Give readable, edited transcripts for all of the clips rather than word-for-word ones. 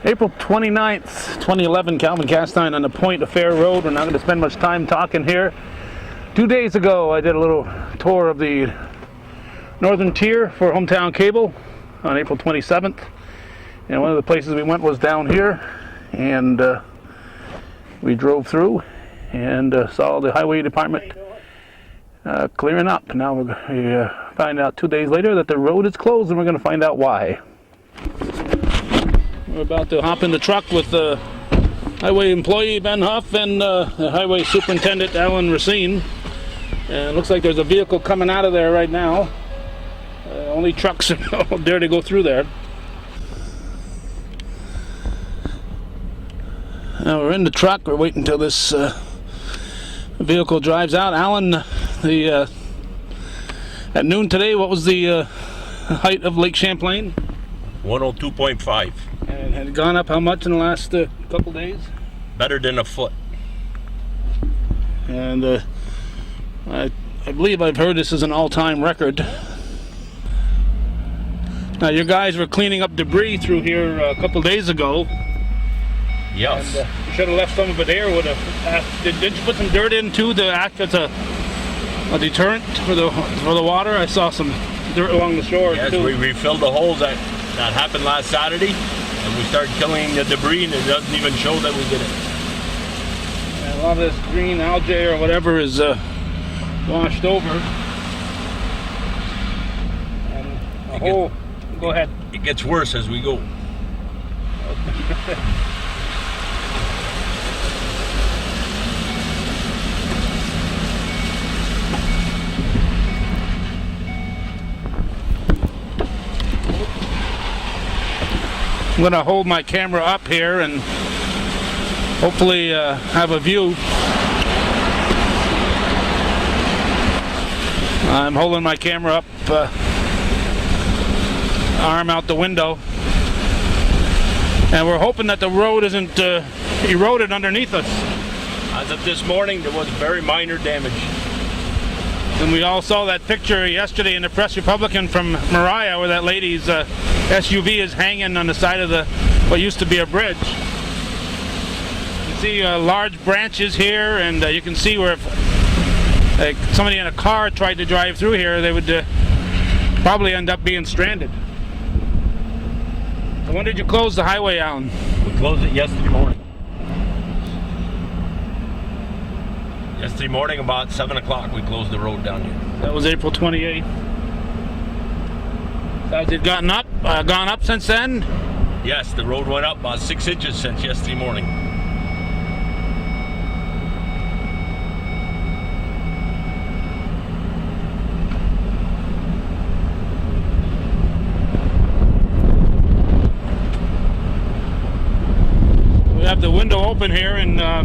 April 29th, 2011, Calvin Castine on the point of Fair Road. We're not going to spend much time talking here. 2 days ago, I did a little tour of the northern tier for Hometown Cable on April 27th. And one of the places we went was down here. And we drove through and saw the highway department clearing up. Now we find out 2 days later that the road is closed, and we're going to find out why. We're about to hop in the truck with the highway employee Ben Huff and the highway superintendent Alan Racine. And it looks like there's a vehicle coming out of there right now. Only trucks dare to go through there. Now we're in the truck. We're waiting until this vehicle drives out. Alan, at noon today, what was the height of Lake Champlain? 102.5. And had it gone up how much in the last couple days? Better than a foot. And I believe I've heard this is an all-time record. Now your guys were cleaning up debris through here a couple days ago. Yes. And you should have left some of it here. Did you put some dirt in too to act as a deterrent for the water? I saw some dirt along the shore. Yes, too. we refilled the holes that happened last Saturday, and we started killing the debris, and it doesn't even show that we did it. And a lot of this green algae or whatever is washed over. And go ahead. It gets worse as we go. I'm going to hold my camera up here and hopefully have a view. I'm holding my camera up, arm out the window, and we're hoping that the road isn't eroded underneath us. As of this morning, there was very minor damage. And we all saw that picture yesterday in the Press Republican from Mariah where that lady's SUV is hanging on the side of what used to be a bridge. You see large branches here, and you can see where if somebody in a car tried to drive through here, they would probably end up being stranded. So when did you close the highway, Alan? We closed it yesterday morning. Yesterday morning, about 7 o'clock, we closed the road down here. That was April 28th. Has it gone up since then? Yes, the road went up about 6 inches since yesterday morning. We have the window open here, and I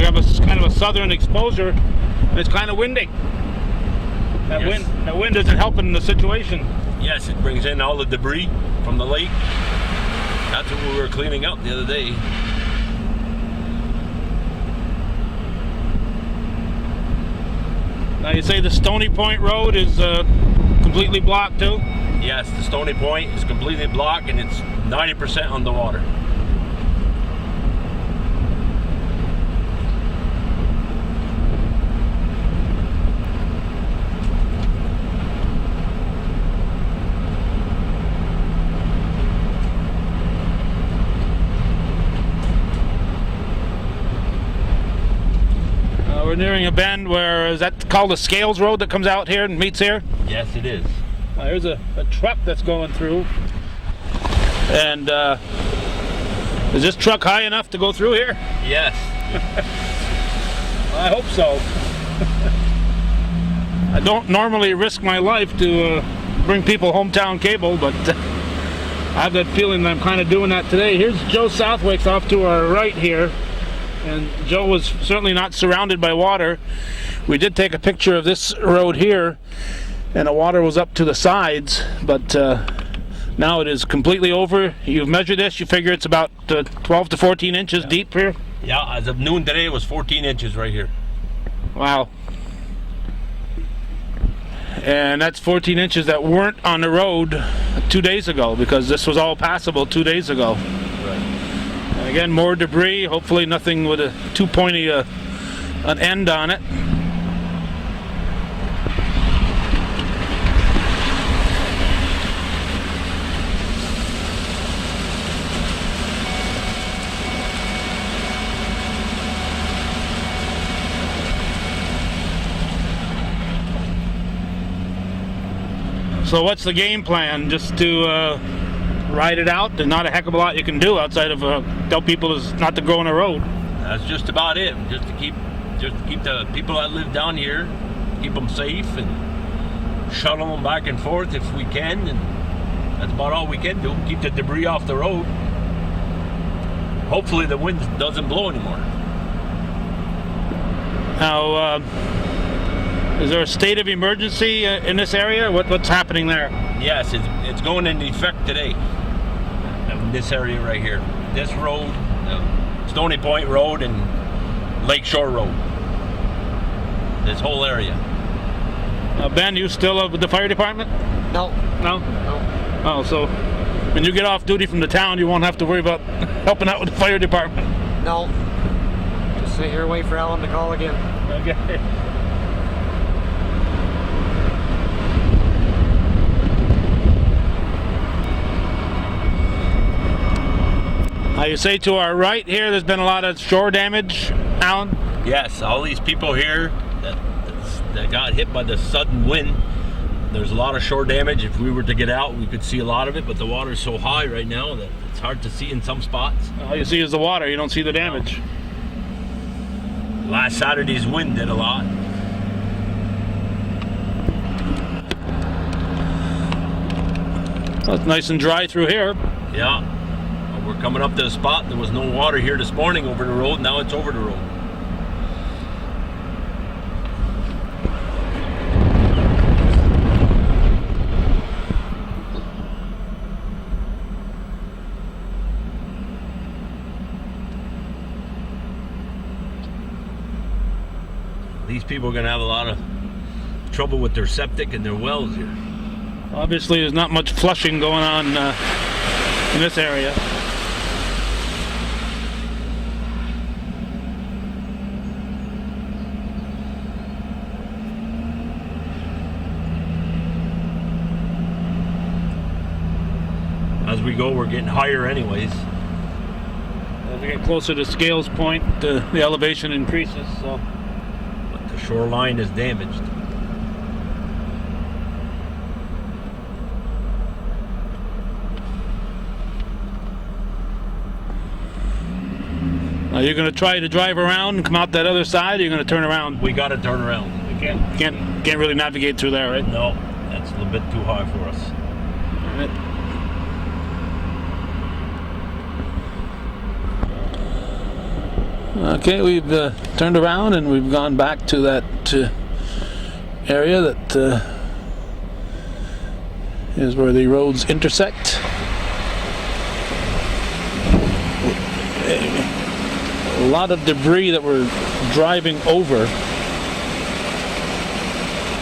have a kind of a southern exposure, and it's kind of windy. That wind isn't helping the situation. Yes, it brings in all the debris from the lake. That's what we were cleaning up the other day. Now you say the Stony Point Road is completely blocked too? Yes, the Stony Point is completely blocked, and it's 90% on the water. We're nearing a bend where, is that called the Scales Road that comes out here and meets here? Yes, it is. There's a truck that's going through. And is this truck high enough to go through here? Yes. I hope so. I don't normally risk my life to bring people Hometown Cable, but I have that feeling that I'm kind of doing that today. Here's Joe Southwick's off to our right here. And Joe was certainly not surrounded by water. We did take a picture of this road here, and the water was up to the sides, but now it is completely over. You've measured this, you figure it's about 12 to 14 inches deep here? Yeah, as of noon today, it was 14 inches right here. Wow. And that's 14 inches that weren't on the road 2 days ago, because this was all passable 2 days ago. Right. Again, more debris. Hopefully nothing with a too pointy an end on it. So what's the game plan? Just to ride it out? There's not a heck of a lot you can do outside of tell people not to go on the road. That's just about it. Just to keep the people that live down here, keep them safe and shuttle them back and forth if we can. And that's about all we can do. Keep the debris off the road. Hopefully the wind doesn't blow anymore. Now, is there a state of emergency in this area? What's happening there? Yes, it's going into effect today. In this area right here. This road, Stony Point Road and Lakeshore Road. This whole area. Ben, you still with the fire department? No. No? No. Oh, so when you get off duty from the town, you won't have to worry about helping out with the fire department? No. Just sit here and wait for Alan to call again. Okay. Now you say to our right here, there's been a lot of shore damage, Alan? Yes, all these people here that got hit by the sudden wind. There's a lot of shore damage. If we were to get out, we could see a lot of it, but the water's so high right now that it's hard to see in some spots. All you see is the water, you don't see the damage. Last Saturday's wind did a lot. Well, it's nice and dry through here. Yeah. We're coming up to the spot. There was no water here this morning over the road. Now it's over the road. These people are going to have a lot of trouble with their septic and their wells here. Obviously, there's not much flushing going on in this area. As we go, we're getting higher anyways. As we get closer to Scales Point, the elevation increases. So, but the shoreline is damaged. Are you going to try to drive around and come out that other side, or are you going to turn around? We got to turn around. You can't really navigate through there, right? No, that's a little bit too high for us. All right. Okay, we've turned around and we've gone back to that area that is where the roads intersect. A lot of debris that we're driving over.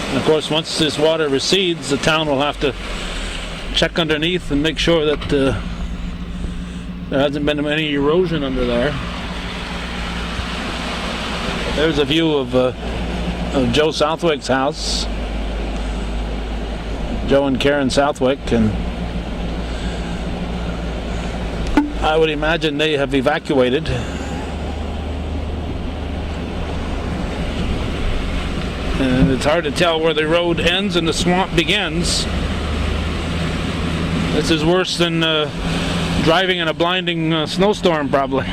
And of course, once this water recedes, the town will have to check underneath and make sure that there hasn't been any erosion under there. There's a view of Joe Southwick's house. Joe and Karen Southwick, and I would imagine they have evacuated. And it's hard to tell where the road ends and the swamp begins. This is worse than driving in a blinding snowstorm, probably.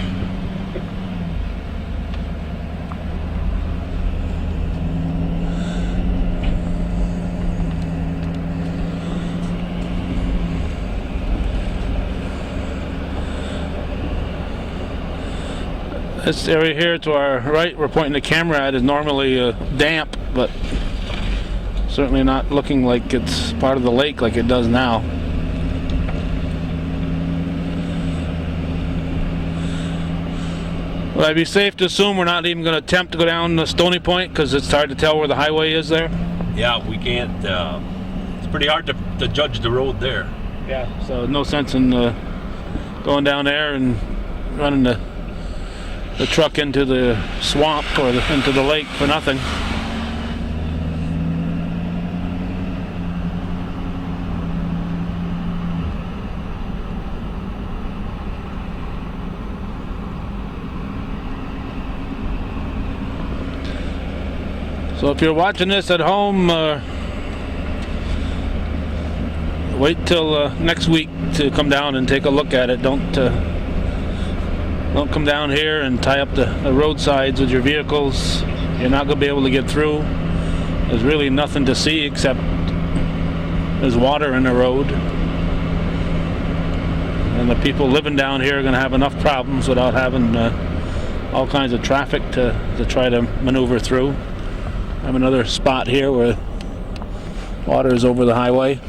This area here to our right, we're pointing the camera at, is normally damp, but certainly not looking like it's part of the lake like it does now. Would I be safe to assume we're not even going to attempt to go down the Stony Point because it's hard to tell where the highway is there? Yeah, we can't. It's pretty hard to judge the road there. Yeah, so no sense in going down there and running the truck into the swamp or into the lake for nothing. So if you're watching this at home, wait till next week to come down and take a look at it. Don't come down here and tie up the roadsides with your vehicles. You're not going to be able to get through. There's really nothing to see except there's water in the road. And the people living down here are going to have enough problems without having all kinds of traffic to try to maneuver through. I have another spot here where water is over the highway.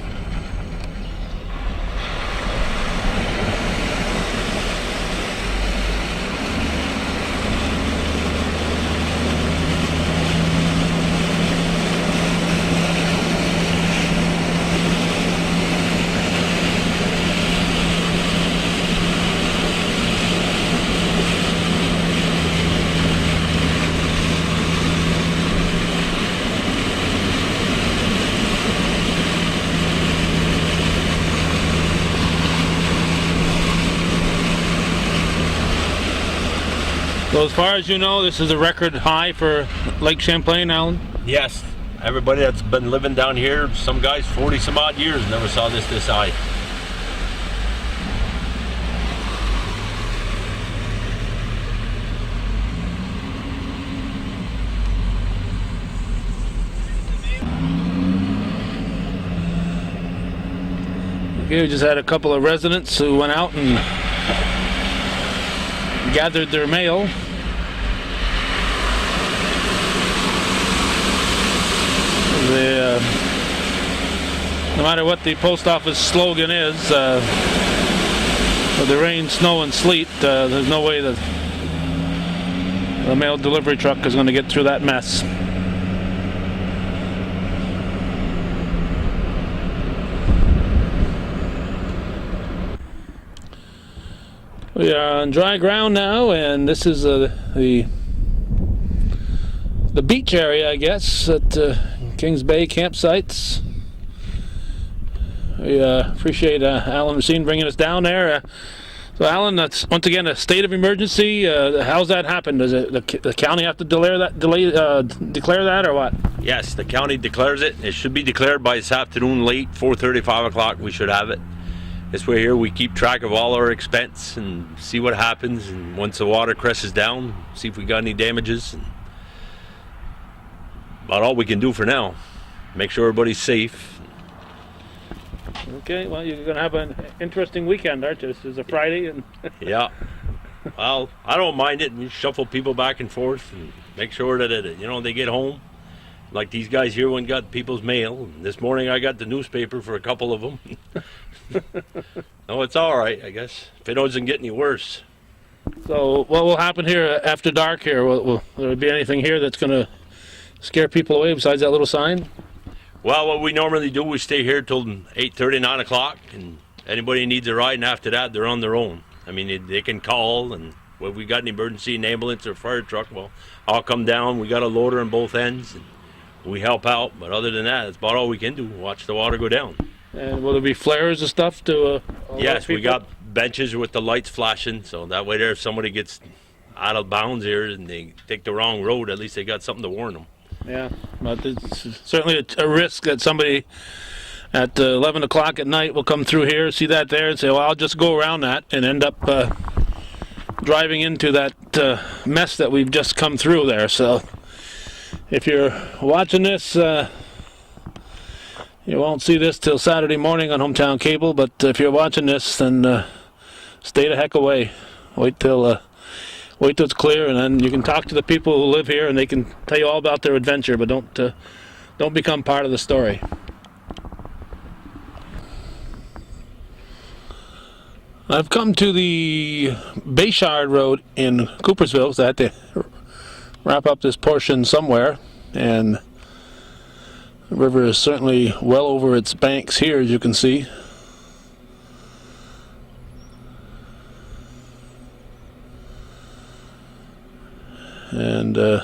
So as far as you know, this is a record high for Lake Champlain, Alan? Yes. Everybody that's been living down here, some guys 40 some odd years, never saw this high. Okay, we just had a couple of residents who went out and gathered their mail. No matter what the post office slogan is, with the rain, snow, and sleet, there's no way that the mail delivery truck is going to get through that mess. We are on dry ground now, and this is the beach area, I guess, at Kings Bay campsites. We appreciate Alan Machine bringing us down there. So, Alan, that's once again a state of emergency. How's that happen? Does the county have to declare that, or what? Yes, the county declares it. It should be declared by this afternoon, late 4:30, 5 o'clock. We should have it. This way here, we keep track of all our expense and see what happens. And once the water crests down, see if we got any damages. About all we can do for now. Make sure everybody's safe. Okay, well, you're going to have an interesting weekend, aren't you? This is a Friday. And Yeah. Well, I don't mind it. We shuffle people back and forth and make sure that they get home. Like these guys here went and got people's mail. And this morning I got the newspaper for a couple of them. No, it's all right, I guess. If it doesn't get any worse. so, what will happen here after dark here? Will there be anything here that's going to scare people away besides that little sign? Well, what we normally do, we stay here till 8:30, 9 o'clock, and anybody needs a ride, and after that, they're on their own. I mean, they can call, and if we got an emergency, an ambulance or fire truck, well, I'll come down. We got a loader on both ends, and we help out. But other than that, that's about all we can do, watch the water go down. And will there be flares and stuff to Yes, we got benches with the lights flashing, so that way there, if somebody gets out of bounds here and they take the wrong road, at least they got something to warn them. Yeah, but it's certainly a risk that somebody at 11 o'clock at night will come through here, see that there, and say, well, I'll just go around that, and end up driving into that mess that we've just come through there. So if you're watching this, you won't see this till Saturday morning on Hometown Cable, but if you're watching this, then stay the heck away. Wait till it's clear, and then you can talk to the people who live here, and they can tell you all about their adventure, but don't become part of the story. I've come to the Bayshard Road in Coopersville, so I had to wrap up this portion somewhere, and the river is certainly well over its banks here, as you can see. and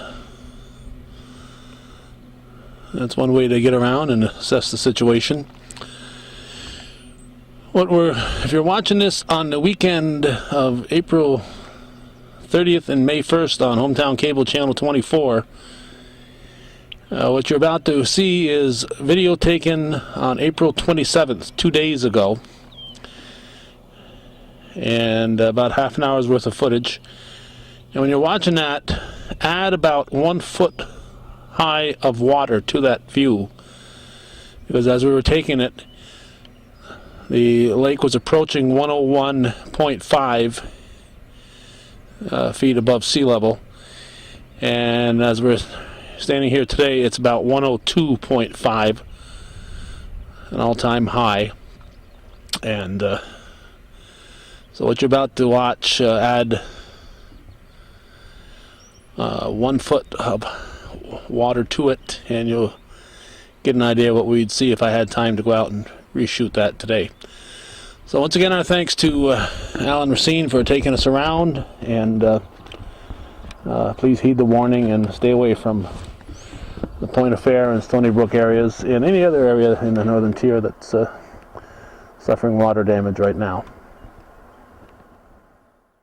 that's one way to get around and assess the situation. If you're watching this on the weekend of April 30th and May 1st on Hometown Cable Channel 24, what you're about to see is video taken on April 27th, 2 days ago, and about half an hour's worth of footage. And when you're watching that, add about 1 foot high of water to that view, because as we were taking it, the lake was approaching 101.5 feet above sea level, and as we're standing here today, it's about 102.5, an all-time high. And so what you're about to watch, add 1 foot of water to it, and you'll get an idea of what we'd see if I had time to go out and reshoot that today. So once again, our thanks to Alan Racine for taking us around, and please heed the warning and stay away from the Point of Fer and Stony Brook areas and any other area in the northern tier that's suffering water damage right now.